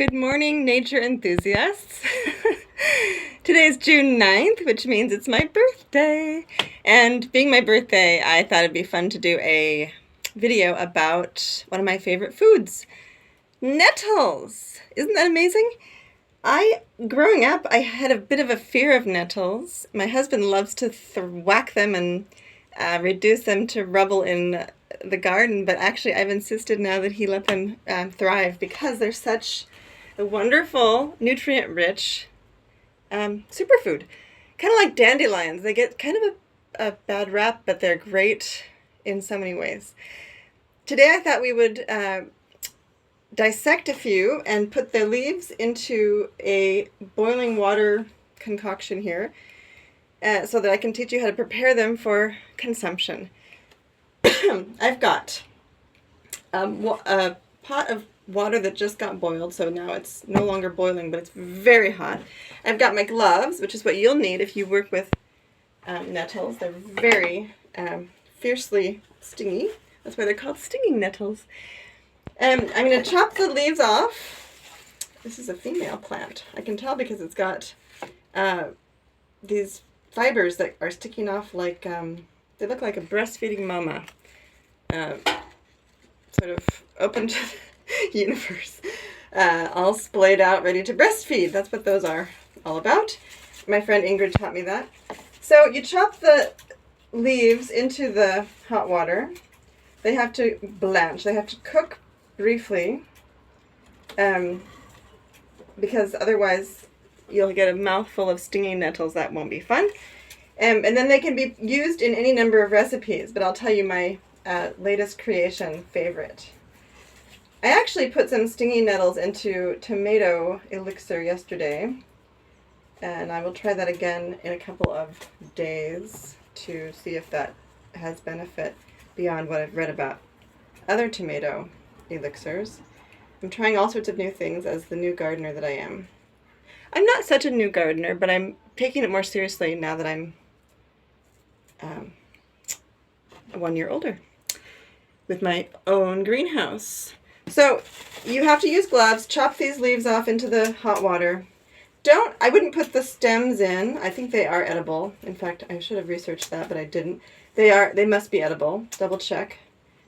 Good morning, nature enthusiasts. Today is June 9th, which means it's my birthday. And being my birthday, I thought it'd be fun to do a video about one of my favorite foods, nettles. Isn't that amazing? Growing up, I had a bit of a fear of nettles. My husband loves to whack them and reduce them to rubble in the garden, but actually I've insisted now that he let them thrive because they're such a wonderful, nutrient-rich superfood. Kind of like dandelions. They get kind of a bad rap, but they're great in so many ways. Today I thought we would dissect a few and put their leaves into a boiling water concoction here so that I can teach you how to prepare them for consumption. I've got a pot of water that just got boiled, so now it's no longer boiling, but it's very hot. I've got my gloves, which is what you'll need if you work with nettles. They're very fiercely stingy. That's why they're called stinging nettles. I'm going to chop the leaves off. This is a female plant. I can tell because it's got these fibers that are sticking off like, they look like a breastfeeding mama. Sort of open to the universe. All splayed out, ready to breastfeed. That's what those are all about. My friend Ingrid taught me that. So you chop the leaves into the hot water. They have to blanch. They have to cook briefly because otherwise you'll get a mouthful of stinging nettles. That won't be fun. And then they can be used in any number of recipes, but I'll tell you my latest creation favorite. I actually put some stinging nettles into tomato elixir yesterday, and I will try that again in a couple of days to see if that has benefit beyond what I've read about other tomato elixirs. I'm trying all sorts of new things as the new gardener that I am. I'm not such a new gardener, but I'm taking it more seriously now that I'm 1 year older with my own greenhouse. So you have to use gloves. Chop these leaves off into the hot water. I wouldn't put the stems in. I think they are edible. In fact, I should have researched that, but I didn't. They must be edible. Double check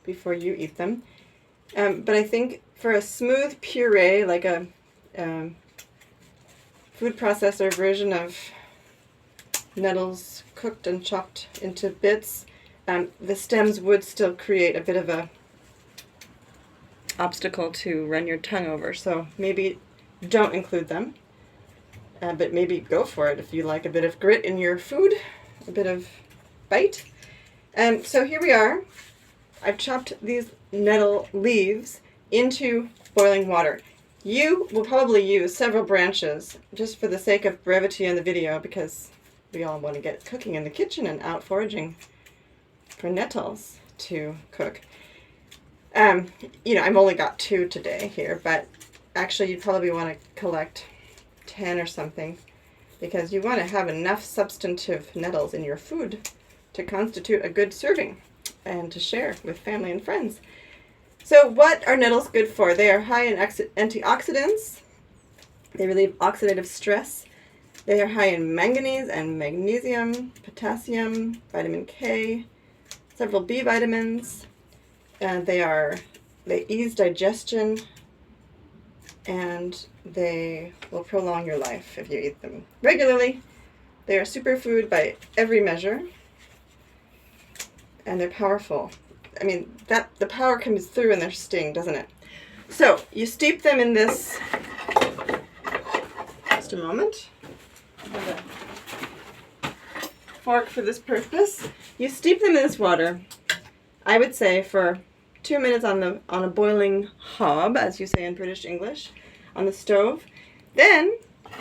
before you eat them. But I think for a smooth puree, like a food processor version of nettles cooked and chopped into bits, the stems would still create a bit of a obstacle to run your tongue over. So maybe don't include them, but maybe go for it if you like a bit of grit in your food, a bit of bite. So here we are. I've chopped these nettle leaves into boiling water. You will probably use several branches just for the sake of brevity in the video because we all want to get cooking in the kitchen and out foraging for nettles to cook. I've only got 2 today here, but actually you'd probably want to collect 10 or something because you want to have enough substantive nettles in your food to constitute a good serving and to share with family and friends. So what are nettles good for? They are high in antioxidants. They relieve oxidative stress. They are high in manganese and magnesium, potassium, vitamin K, several B vitamins. They ease digestion, and they will prolong your life if you eat them regularly. They are superfood by every measure, and they're powerful. I mean, the power comes through in their sting, doesn't it? So you steep them in this. Just a moment. I have a fork for this purpose. You steep them in this water, I would say, for 2 minutes on a boiling hob, as you say in British English, on the stove. Then,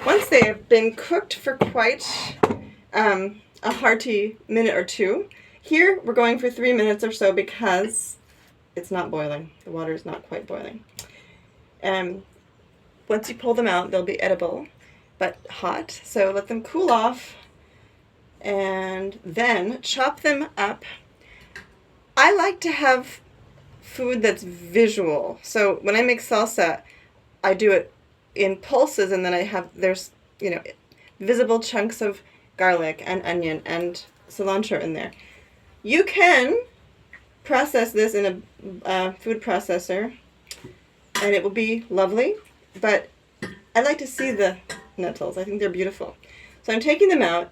once they have been cooked for quite a hearty minute or two, here we're going for 3 minutes or so because it's not boiling. The water is not quite boiling. Once you pull them out, they'll be edible, but hot. So let them cool off and then chop them up. I like to have food that's visual. So when I make salsa, I do it in pulses, and then there's, visible chunks of garlic and onion and cilantro in there. You can process this in a food processor, and it will be lovely, but I like to see the nettles. I think they're beautiful. So I'm taking them out,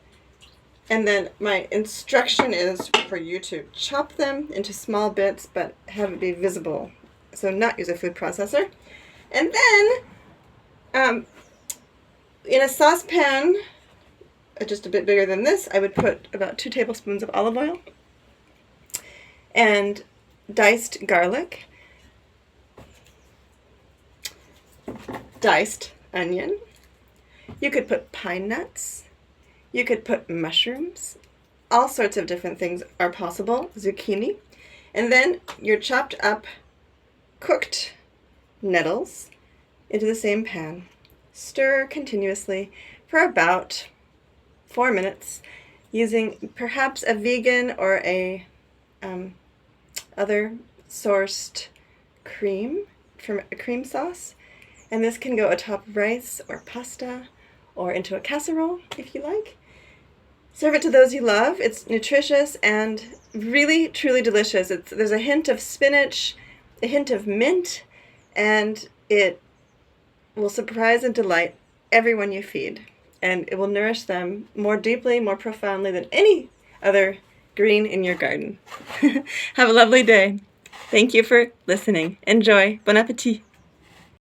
and then my instruction is for you to chop them into small bits, but have it be visible. So not use a food processor. And then, in a saucepan, just a bit bigger than this, I would put about 2 tablespoons of olive oil and diced garlic, diced onion. You could put pine nuts. You could put mushrooms. All sorts of different things are possible. Zucchini. And then your chopped up, cooked nettles into the same pan. Stir continuously for about 4 minutes, using perhaps a vegan or a other sourced cream from a cream sauce. And this can go atop rice or pasta or into a casserole if you like. Serve it to those you love. It's nutritious and really, truly delicious. There's a hint of spinach, a hint of mint, and it will surprise and delight everyone you feed. And it will nourish them more deeply, more profoundly than any other green in your garden. Have a lovely day. Thank you for listening. Enjoy. Bon appetit.